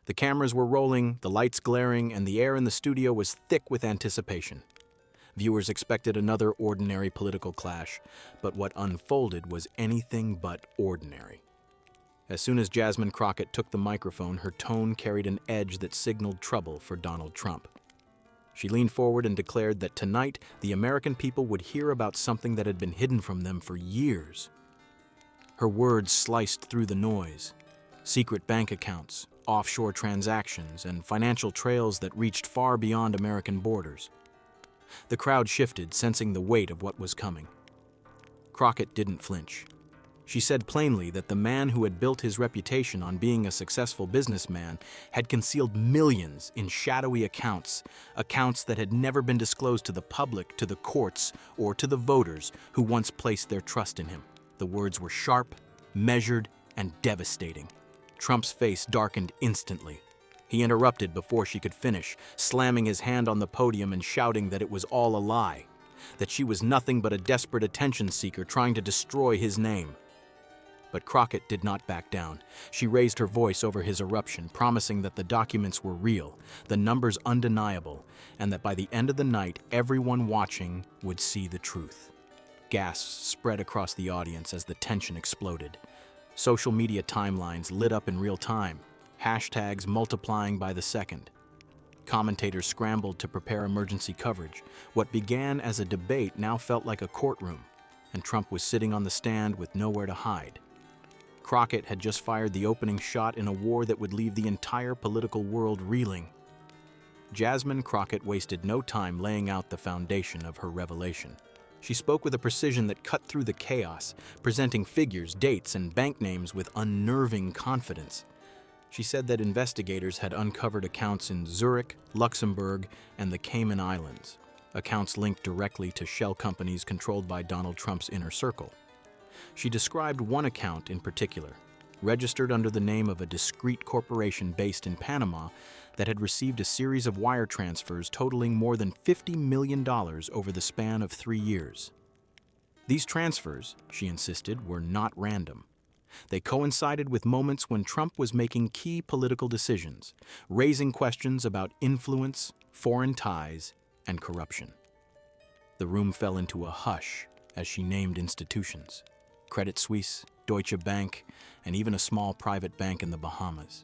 The cameras were rolling, the lights glaring, and the air in the studio was thick with anticipation. Viewers expected another ordinary political clash, but what unfolded was anything but ordinary. As soon as Jasmine Crockett took the microphone, her tone carried an edge that signaled trouble for Donald Trump. She leaned forward and declared that tonight the American people would hear about something that had been hidden from them for years. Her words sliced through the noise. Secret bank accounts, offshore transactions, and financial trails that reached far beyond American borders. The crowd shifted, sensing the weight of what was coming. Crockett didn't flinch. She said plainly that the man who had built his reputation on being a successful businessman had concealed millions in shadowy accounts that had never been disclosed to the public, to the courts, or to the voters who once placed their trust in him. The words were sharp, measured, and devastating. Trump's face darkened instantly. He interrupted before she could finish, slamming his hand on the podium and shouting that it was all a lie, that she was nothing but a desperate attention seeker trying to destroy his name. But Crockett did not back down. She raised her voice over his eruption, promising that the documents were real, the numbers undeniable, and that by the end of the night, everyone watching would see the truth. Gasps spread across the audience as the tension exploded. Social media timelines lit up in real time, hashtags multiplying by the second. Commentators scrambled to prepare emergency coverage. What began as a debate now felt like a courtroom, and Trump was sitting on the stand with nowhere to hide. Crockett had just fired the opening shot in a war that would leave the entire political world reeling. Jasmine Crockett wasted no time laying out the foundation of her revelation. She spoke with a precision that cut through the chaos, presenting figures, dates, and bank names with unnerving confidence. She said that investigators had uncovered accounts in Zurich, Luxembourg, and the Cayman Islands, accounts linked directly to shell companies controlled by Donald Trump's inner circle. She described one account in particular, registered under the name of a discreet corporation based in Panama that had received a series of wire transfers totaling more than $50 million over the span of 3 years. These transfers, she insisted, were not random. They coincided with moments when Trump was making key political decisions, raising questions about influence, foreign ties, and corruption. The room fell into a hush as she named institutions: Credit Suisse, Deutsche Bank, and even a small private bank in the Bahamas.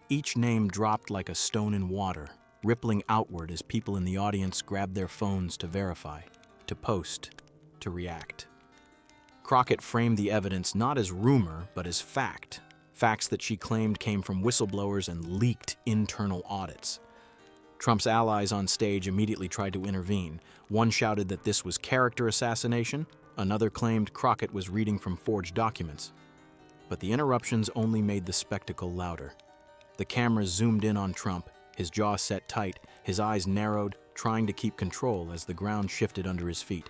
Each name dropped like a stone in water, rippling outward as people in the audience grabbed their phones to verify, to post, to react. Crockett framed the evidence not as rumor, but as fact. Facts that she claimed came from whistleblowers and leaked internal audits. Trump's allies on stage immediately tried to intervene. One shouted that this was character assassination. Another claimed Crockett was reading from forged documents. But the interruptions only made the spectacle louder. The cameras zoomed in on Trump, his jaw set tight, his eyes narrowed, trying to keep control as the ground shifted under his feet.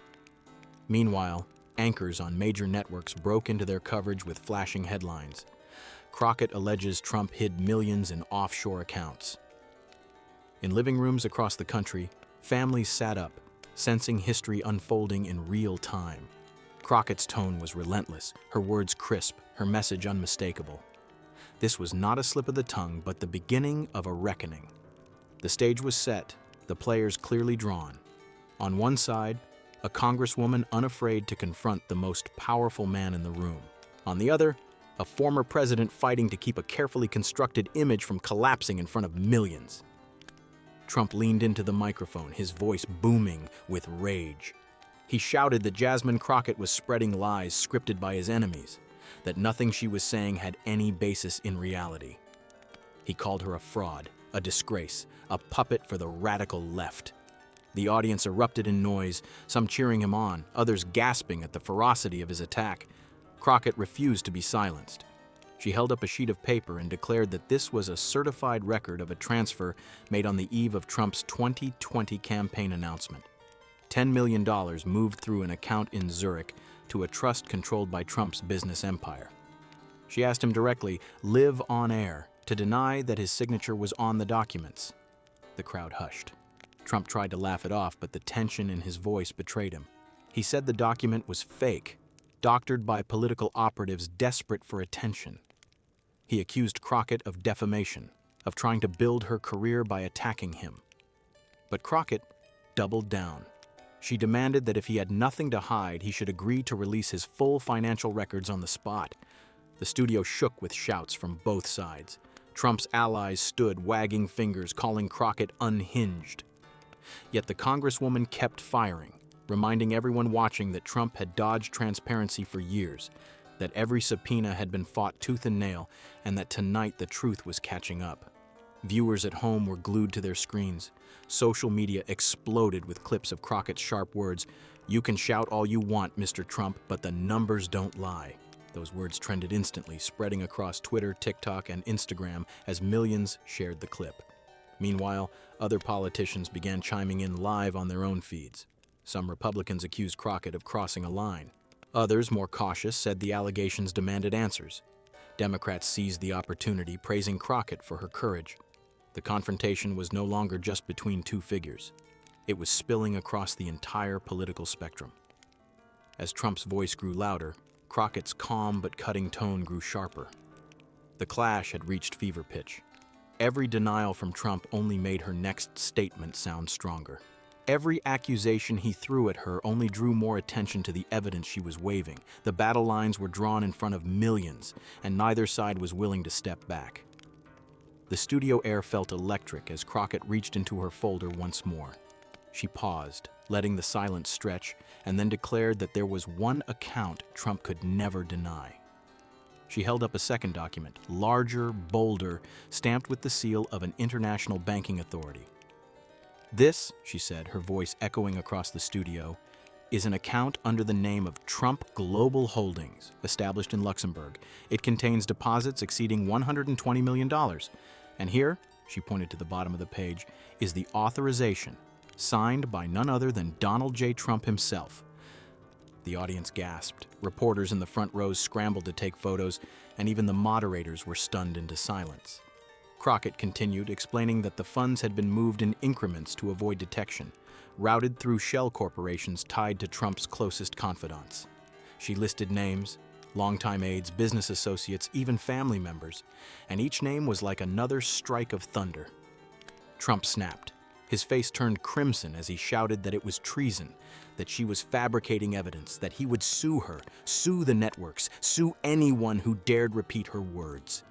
Meanwhile, anchors on major networks broke into their coverage with flashing headlines. Crockett alleges Trump hid millions in offshore accounts. In living rooms across the country, families sat up, sensing history unfolding in real time. Crockett's tone was relentless, her words crisp, her message unmistakable. This was not a slip of the tongue, but the beginning of a reckoning. The stage was set, the players clearly drawn. On one side, a congresswoman unafraid to confront the most powerful man in the room. On the other, a former president fighting to keep a carefully constructed image from collapsing in front of millions. Trump leaned into the microphone, his voice booming with rage. He shouted that Jasmine Crockett was spreading lies scripted by his enemies, that nothing she was saying had any basis in reality. He called her a fraud, a disgrace, a puppet for the radical left. The audience erupted in noise, some cheering him on, others gasping at the ferocity of his attack. Crockett refused to be silenced. She held up a sheet of paper and declared that this was a certified record of a transfer made on the eve of Trump's 2020 campaign announcement. $10 million moved through an account in Zurich to a trust controlled by Trump's business empire. She asked him directly, live on air, to deny that his signature was on the documents. The crowd hushed. Trump tried to laugh it off, but the tension in his voice betrayed him. He said the document was fake, doctored by political operatives desperate for attention. He accused Crockett of defamation, of trying to build her career by attacking him. But Crockett doubled down. She demanded that if he had nothing to hide, he should agree to release his full financial records on the spot. The studio shook with shouts from both sides. Trump's allies stood, wagging fingers, calling Crockett unhinged. Yet the Congresswoman kept firing, reminding everyone watching that Trump had dodged transparency for years, that every subpoena had been fought tooth and nail, and that tonight the truth was catching up. Viewers at home were glued to their screens. Social media exploded with clips of Crockett's sharp words, "You can shout all you want, Mr. Trump, but the numbers don't lie." Those words trended instantly, spreading across Twitter, TikTok, and Instagram as millions shared the clip. Meanwhile, other politicians began chiming in live on their own feeds. Some Republicans accused Crockett of crossing a line. Others, more cautious, said the allegations demanded answers. Democrats seized the opportunity, praising Crockett for her courage. The confrontation was no longer just between two figures. It was spilling across the entire political spectrum. As Trump's voice grew louder, Crockett's calm but cutting tone grew sharper. The clash had reached fever pitch. Every denial from Trump only made her next statement sound stronger. Every accusation he threw at her only drew more attention to the evidence she was waving. The battle lines were drawn in front of millions, and neither side was willing to step back. The studio air felt electric as Crockett reached into her folder once more. She paused, letting the silence stretch, and then declared that there was one account Trump could never deny. She held up a second document, larger, bolder, stamped with the seal of an international banking authority. "This," she said, her voice echoing across the studio, "is an account under the name of Trump Global Holdings, established in Luxembourg. It contains deposits exceeding $120 million. And here," she pointed to the bottom of the page, "is the authorization, signed by none other than Donald J. Trump himself." The audience gasped. Reporters in the front rows scrambled to take photos, and even the moderators were stunned into silence. Crockett continued, explaining that the funds had been moved in increments to avoid detection, routed through shell corporations tied to Trump's closest confidants. She listed names, longtime aides, business associates, even family members, and each name was like another strike of thunder. Trump snapped. His face turned crimson as he shouted that it was treason, that she was fabricating evidence, that he would sue her, sue the networks, sue anyone who dared repeat her words.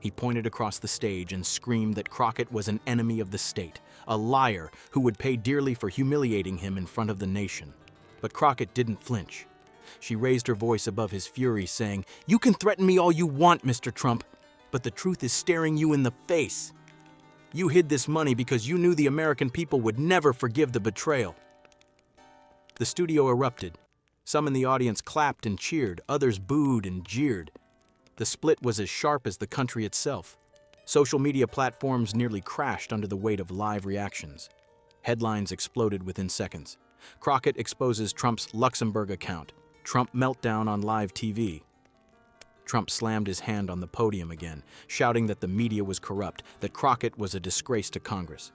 He pointed across the stage and screamed that Crockett was an enemy of the state, a liar who would pay dearly for humiliating him in front of the nation. But Crockett didn't flinch. She raised her voice above his fury, saying, "You can threaten me all you want, Mr. Trump, but the truth is staring you in the face. You hid this money because you knew the American people would never forgive the betrayal." The studio erupted. Some in the audience clapped and cheered, others booed and jeered. The split was as sharp as the country itself. Social media platforms nearly crashed under the weight of live reactions. Headlines exploded within seconds. Crockett exposes Trump's Luxembourg account. Trump meltdown on live TV. Trump slammed his hand on the podium again, shouting that the media was corrupt, that Crockett was a disgrace to Congress.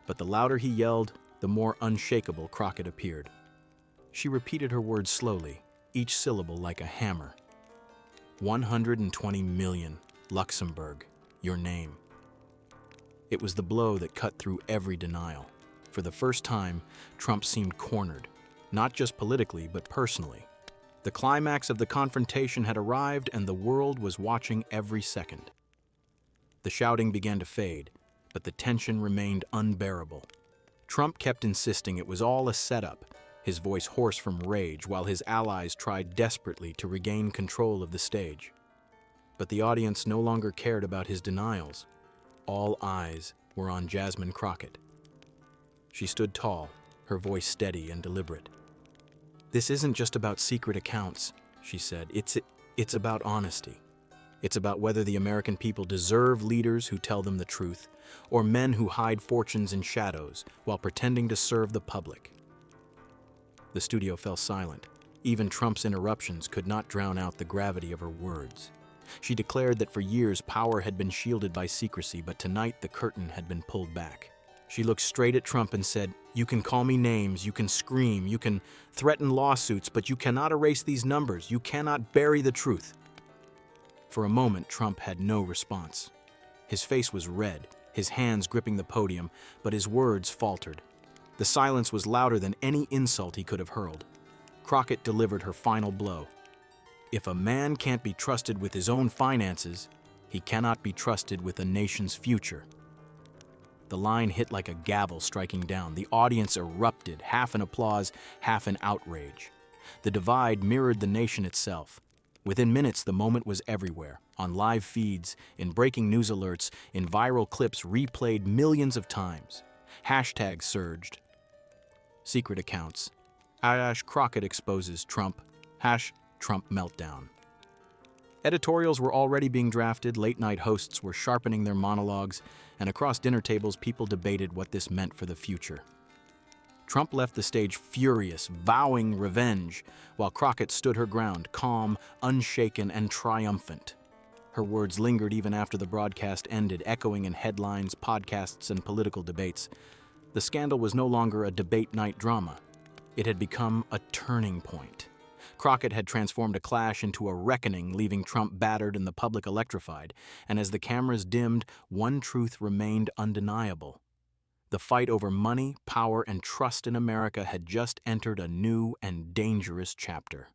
But the louder he yelled, the more unshakable Crockett appeared. She repeated her words slowly, each syllable like a hammer. 120 million, Luxembourg, your name. It was the blow that cut through every denial. For the first time, Trump seemed cornered, not just politically, but personally. The climax of the confrontation had arrived, and the world was watching every second. The shouting began to fade, but the tension remained unbearable. Trump kept insisting it was all a setup, his voice hoarse from rage, while his allies tried desperately to regain control of the stage. But the audience no longer cared about his denials. All eyes were on Jasmine Crockett. She stood tall, her voice steady and deliberate. "This isn't just about secret accounts," she said. It's about honesty. It's about whether the American people deserve leaders who tell them the truth, or men who hide fortunes in shadows while pretending to serve the public." The studio fell silent. Even Trump's interruptions could not drown out the gravity of her words. She declared that for years power had been shielded by secrecy, but tonight the curtain had been pulled back. She looked straight at Trump and said, "You can call me names, you can scream, you can threaten lawsuits, but you cannot erase these numbers. You cannot bury the truth." For a moment, Trump had no response. His face was red, his hands gripping the podium, but his words faltered. The silence was louder than any insult he could have hurled. Crockett delivered her final blow. If a man can't be trusted with his own finances, he cannot be trusted with a nation's future. The line hit like a gavel striking down. The audience erupted, half in applause, half in outrage. The divide mirrored the nation itself. Within minutes, the moment was everywhere, on live feeds, in breaking news alerts, in viral clips replayed millions of times. Hashtags surged. Secret accounts. #Crockett exposes Trump. #Trump meltdown. Editorials were already being drafted, late-night hosts were sharpening their monologues, and across dinner tables people debated what this meant for the future. Trump left the stage furious, vowing revenge, while Crockett stood her ground, calm, unshaken, and triumphant. Her words lingered even after the broadcast ended, echoing in headlines, podcasts, and political debates. The scandal was no longer a debate night drama. It had become a turning point. Crockett had transformed a clash into a reckoning, leaving Trump battered and the public electrified. And as the cameras dimmed, one truth remained undeniable. The fight over money, power, and trust in America had just entered a new and dangerous chapter.